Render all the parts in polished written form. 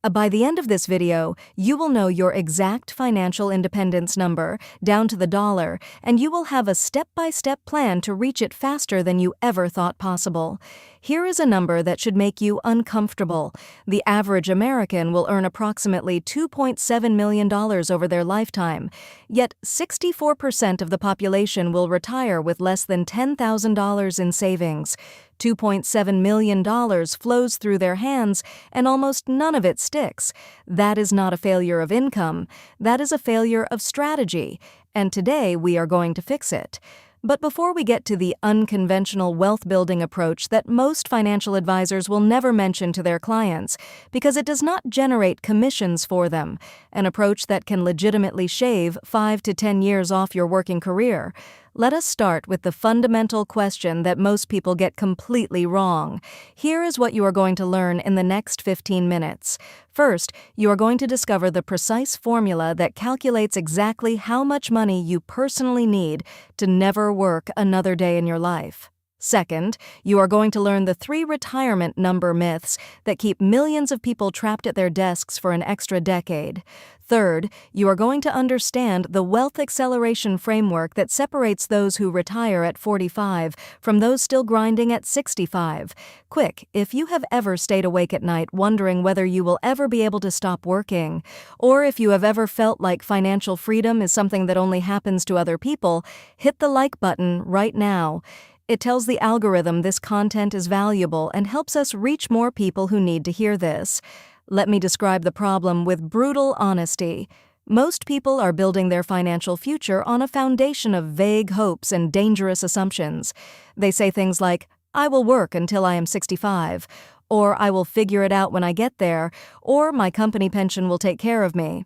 By the end of this video, you will know your exact financial independence number, down to the dollar, and you will have a step-by-step plan to reach it faster than you ever thought possible. Here is a number that should make you uncomfortable. The average American will earn approximately $2.7 million over their lifetime, yet 64% of the population will retire with less than $10,000 in savings. $2.7 million flows through their hands, and almost none of it sticks. That is not a failure of income. That is a failure of strategy, and today we are going to fix it. But before we get to the unconventional wealth-building approach that most financial advisors will never mention to their clients because it does not generate commissions for them, an approach that can legitimately shave 5 to 10 years off your working career, let us start with the fundamental question that most people get completely wrong. Here is what you are going to learn in the next 15 minutes. First, you are going to discover the precise formula that calculates exactly how much money you personally need to never work another day in your life. Second, you are going to learn the 3 retirement number myths that keep millions of people trapped at their desks for an extra decade. Third, you are going to understand the wealth acceleration framework that separates those who retire at 45 from those still grinding at 65. Quick, if you have ever stayed awake at night wondering whether you will ever be able to stop working, or if you have ever felt like financial freedom is something that only happens to other people, hit the like button right now. It tells the algorithm this content is valuable and helps us reach more people who need to hear this. Let me describe the problem with brutal honesty. Most people are building their financial future on a foundation of vague hopes and dangerous assumptions. They say things like, "I will work until I am 65," or "I will figure it out when I get there," or "my company pension will take care of me."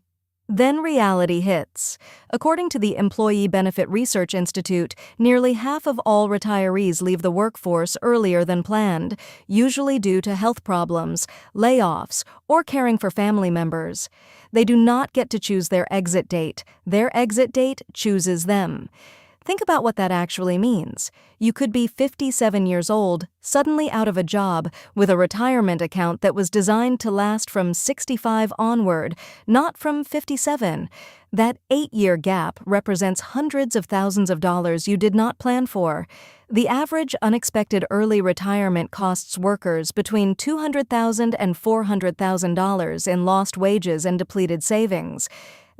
Then reality hits. According to the Employee Benefit Research Institute, nearly half of all retirees leave the workforce earlier than planned, usually due to health problems, layoffs, or caring for family members. They do not get to choose their exit date. Their exit date chooses them. Think about what that actually means. You could be 57 years old, suddenly out of a job, with a retirement account that was designed to last from 65 onward, not from 57. That 8-year gap represents hundreds of thousands of dollars you did not plan for. The average unexpected early retirement costs workers between $200,000 and $400,000 in lost wages and depleted savings.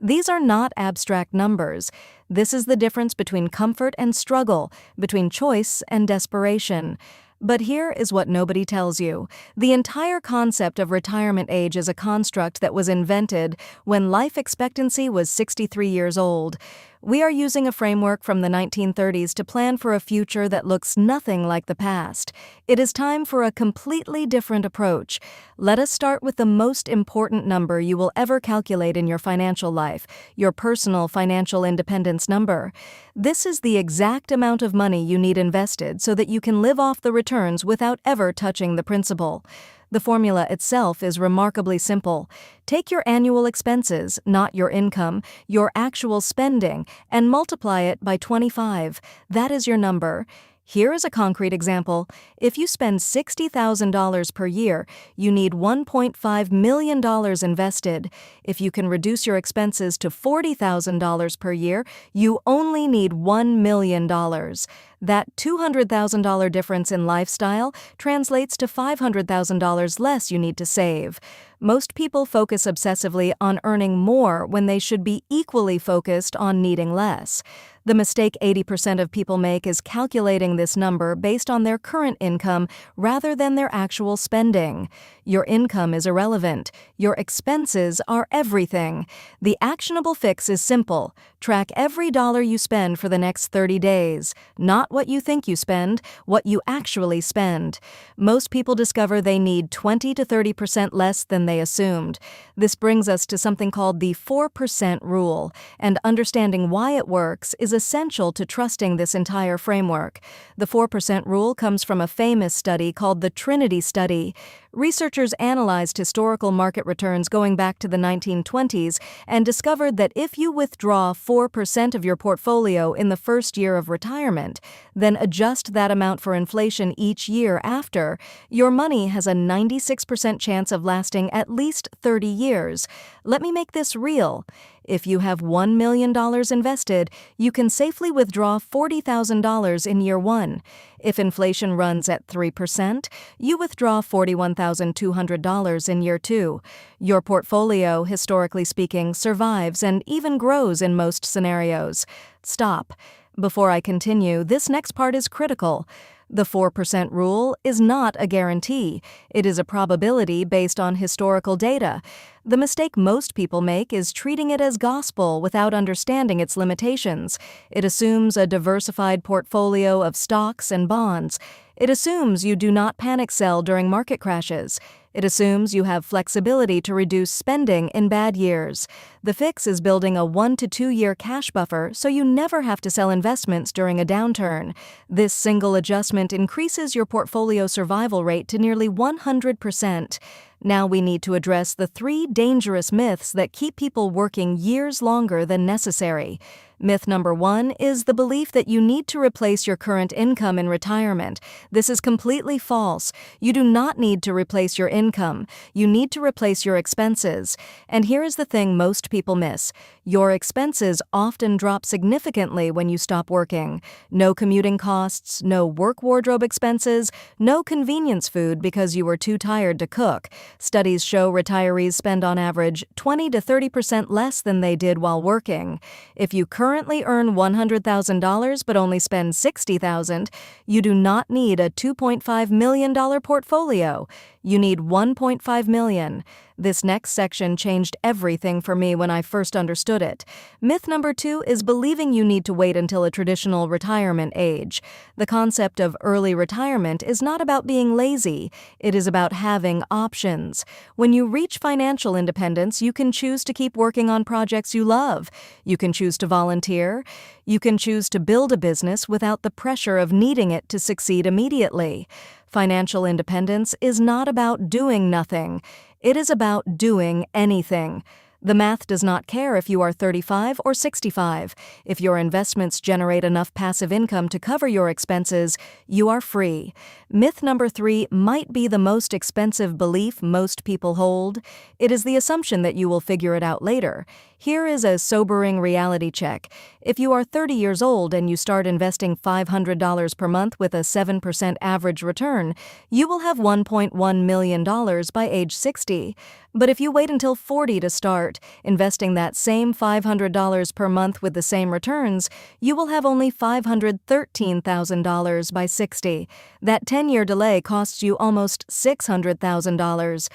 These are not abstract numbers. This is the difference between comfort and struggle, between choice and desperation. But here is what nobody tells you. The entire concept of retirement age is a construct that was invented when life expectancy was 63 years old. We are using a framework from the 1930s to plan for a future that looks nothing like the past. It is time for a completely different approach. Let us start with the most important number you will ever calculate in your financial life, your personal financial independence number. This is the exact amount of money you need invested so that you can live off the returns without ever touching the principal. The formula itself is remarkably simple. Take your annual expenses, not your income, your actual spending, and multiply it by 25. That is your number. Here is a concrete example. If you spend $60,000 per year, you need $1.5 million invested. If you can reduce your expenses to $40,000 per year, you only need $1 million. That $200,000 difference in lifestyle translates to $500,000 less you need to save. Most people focus obsessively on earning more when they should be equally focused on needing less. The mistake 80% of people make is calculating this number based on their current income rather than their actual spending. Your income is irrelevant. Your expenses are everything. The actionable fix is simple. Track every dollar you spend for the next 30 days. Not what you think you spend, what you actually spend. Most people discover they need 20 to 30% less than they assumed. This brings us to something called the 4% rule, and understanding why it works is is essential to trusting this entire framework. The 4% rule comes from a famous study called the Trinity Study. Researchers analyzed historical market returns going back to the 1920s and discovered that if you withdraw 4% of your portfolio in the first year of retirement, then adjust that amount for inflation each year after, your money has a 96% chance of lasting at least 30 years. Let me make this real. If you have $1 million invested, you can safely withdraw $40,000 in year one. If inflation runs at 3%, you withdraw $41,200 in year two. Your portfolio, historically speaking, survives and even grows in most scenarios. Stop. Before I continue, this next part is critical. The 4% rule is not a guarantee. It is a probability based on historical data. The mistake most people make is treating it as gospel without understanding its limitations. It assumes a diversified portfolio of stocks and bonds. It assumes you do not panic sell during market crashes. It assumes you have flexibility to reduce spending in bad years. The fix is building a 1 to 2 year cash buffer so you never have to sell investments during a downturn. This single adjustment increases your portfolio survival rate to nearly 100%. Now we need to address the 3 dangerous myths that keep people working years longer than necessary. Myth number 1 is the belief that you need to replace your current income in retirement. This is completely false. You do not need to replace your income. You need to replace your expenses. And here is the thing most people miss. Your expenses often drop significantly when you stop working. No commuting costs, no work wardrobe expenses, no convenience food because you were too tired to cook. Studies show retirees spend on average 20 to 30% less than they did while working. If you currently earn $100,000 but only spend $60,000, you do not need a $2.5 million portfolio. You need $1.5 million. This next section changed everything for me when I first understood it. Myth number 2 is believing you need to wait until a traditional retirement age. The concept of early retirement is not about being lazy. It is about having options. When you reach financial independence, you can choose to keep working on projects you love. You can choose to volunteer. You can choose to build a business without the pressure of needing it to succeed immediately. Financial independence is not about doing nothing. It is about doing anything. The math does not care if you are 35 or 65. If your investments generate enough passive income to cover your expenses, you are free. Myth number 3 might be the most expensive belief most people hold. It is the assumption that you will figure it out later. Here is a sobering reality check. If you are 30 years old and you start investing $500 per month with a 7% average return, you will have $1.1 million by age 60. But if you wait until 40 to start, investing that same $500 per month with the same returns, you will have only $513,000 by 60. That 10-year delay costs you almost $600,000.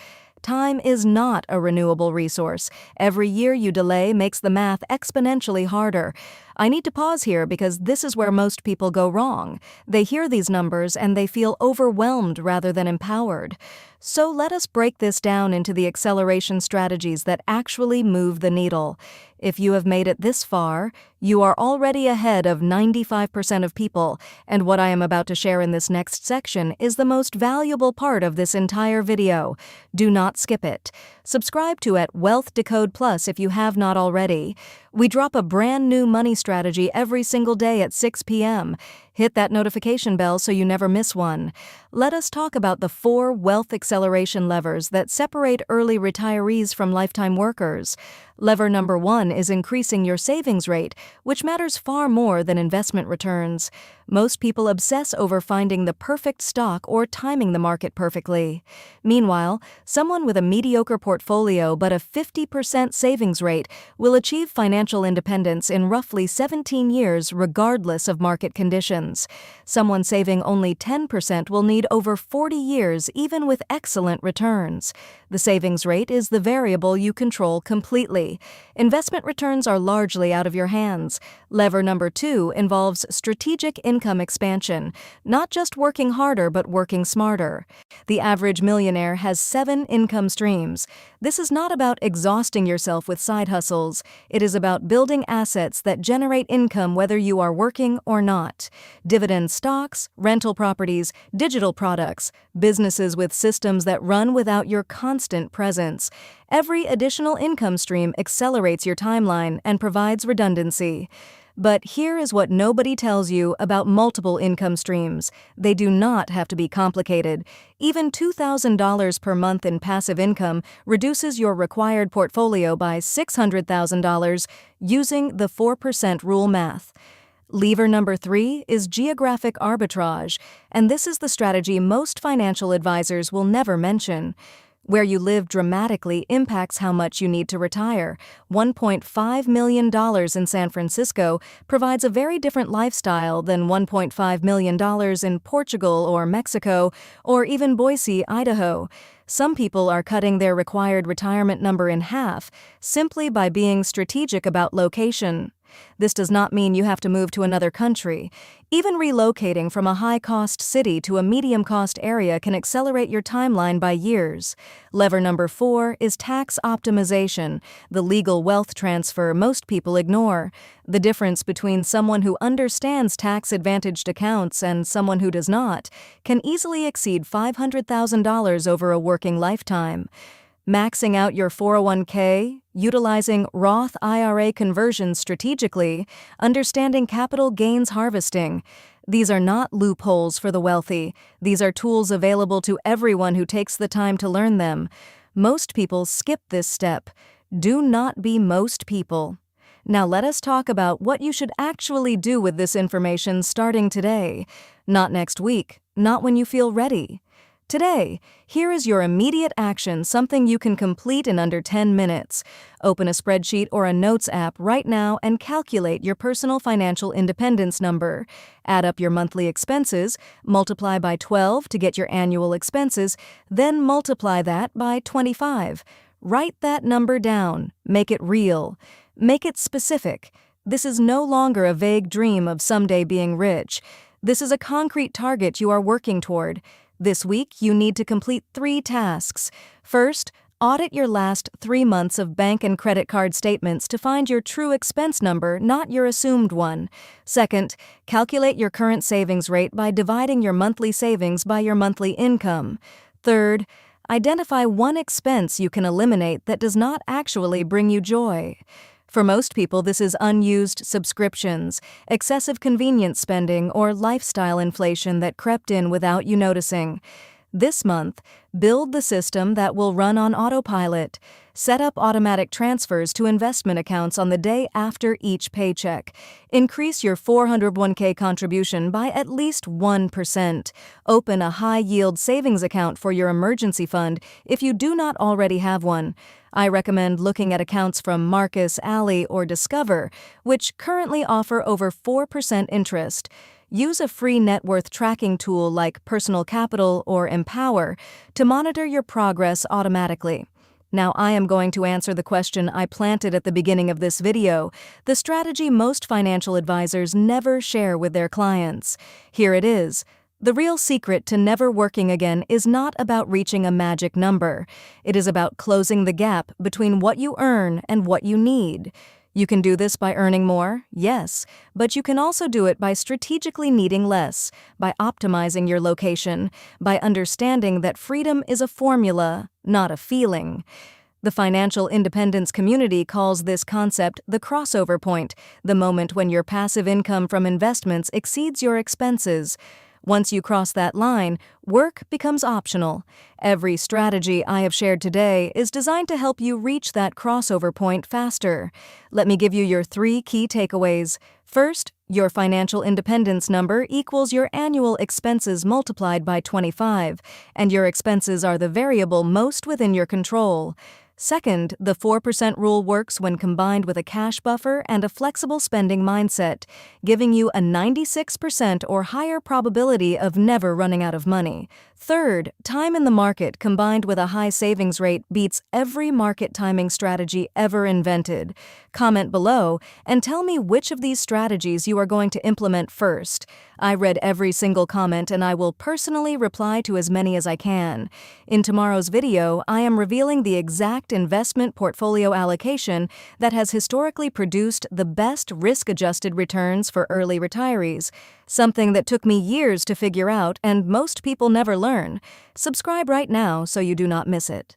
Time is not a renewable resource. Every year you delay makes the math exponentially harder. I need to pause here because this is where most people go wrong. They hear these numbers and they feel overwhelmed rather than empowered. So let us break this down into the acceleration strategies that actually move the needle. If you have made it this far, you are already ahead of 95% of people, and what I am about to share in this next section is the most valuable part of this entire video. Do not skip it. Subscribe to Wealth Decode Plus if you have not already. We drop a brand new money strategy every single day at 6 p.m. Hit that notification bell so you never miss one. Let us talk about the 4 wealth acceleration levers that separate early retirees from lifetime workers. Lever number 1 is increasing your savings rate, which matters far more than investment returns. Most people obsess over finding the perfect stock or timing the market perfectly. Meanwhile, someone with a mediocre portfolio but a 50% savings rate will achieve financial independence in roughly 17 years regardless of market conditions. returns. Someone saving only 10% will need over 40 years, even with excellent returns. The savings rate is the variable you control completely. Investment returns are largely out of your hands. Lever number 2 involves strategic income expansion, not just working harder but working smarter. The average millionaire has 7 income streams. This is not about exhausting yourself with side hustles. It is about building assets that generate income whether you are working or not. Dividend stocks, rental properties, digital products, businesses with systems that run without your constant presence. Every additional income stream accelerates your timeline and provides redundancy. But here is what nobody tells you about multiple income streams. They do not have to be complicated. Even $2,000 per month in passive income reduces your required portfolio by $600,000 using the 4% rule math. Lever number 3 is geographic arbitrage, and this is the strategy most financial advisors will never mention. Where you live dramatically impacts how much you need to retire. $1.5 million in San Francisco provides a very different lifestyle than $1.5 million in Portugal or Mexico, or even Boise, Idaho. Some people are cutting their required retirement number in half simply by being strategic about location. This does not mean you have to move to another country. Even relocating from a high-cost city to a medium-cost area can accelerate your timeline by years. Lever number 4 is tax optimization, the legal wealth transfer most people ignore. The difference between someone who understands tax-advantaged accounts and someone who does not can easily exceed $500,000 over a working lifetime. Maxing out your 401k, utilizing Roth IRA conversions strategically, understanding capital gains harvesting. These are not loopholes for the wealthy. These are tools available to everyone who takes the time to learn them. Most people skip this step. Do not be most people. Now let us talk about what you should actually do with this information starting today. Not next week, not when you feel ready. Today, here is your immediate action, something you can complete in under 10 minutes. Open a spreadsheet or a notes app right now and calculate your personal financial independence number. Add up your monthly expenses, multiply by 12 to get your annual expenses, then multiply that by 25. Write that number down. Make it real. Make it specific. This is no longer a vague dream of someday being rich. This is a concrete target you are working toward. This week, you need to complete 3 tasks. First, audit your last 3 months of bank and credit card statements to find your true expense number, not your assumed one. Second, calculate your current savings rate by dividing your monthly savings by your monthly income. Third, identify one expense you can eliminate that does not actually bring you joy. For most people, this is unused subscriptions, excessive convenience spending, or lifestyle inflation that crept in without you noticing. This month, build the system that will run on autopilot. Set up automatic transfers to investment accounts on the day after each paycheck. Increase your 401k contribution by at least 1%. Open a high-yield savings account for your emergency fund if you do not already have one. I recommend looking at accounts from Marcus, Ally, or Discover, which currently offer over 4% interest. Use a free net worth tracking tool like Personal Capital or Empower to monitor your progress automatically. Now I am going to answer the question I planted at the beginning of this video, the strategy most financial advisors never share with their clients. Here it is. The real secret to never working again is not about reaching a magic number. It is about closing the gap between what you earn and what you need. You can do this by earning more, yes, but you can also do it by strategically needing less, by optimizing your location, by understanding that freedom is a formula, not a feeling. The financial independence community calls this concept the crossover point, the moment when your passive income from investments exceeds your expenses. Once you cross that line, work becomes optional. Every strategy I have shared today is designed to help you reach that crossover point faster. Let me give you your 3 key takeaways. First, your financial independence number equals your annual expenses multiplied by 25, and your expenses are the variable most within your control. Second, the 4% rule works when combined with a cash buffer and a flexible spending mindset, giving you a 96% or higher probability of never running out of money. Third, time in the market combined with a high savings rate beats every market timing strategy ever invented. Comment below and tell me which of these strategies you are going to implement first. I read every single comment and I will personally reply to as many as I can. In tomorrow's video, I am revealing the exact investment portfolio allocation that has historically produced the best risk-adjusted returns for early retirees, something that took me years to figure out and most people never learn. Subscribe right now so you do not miss it.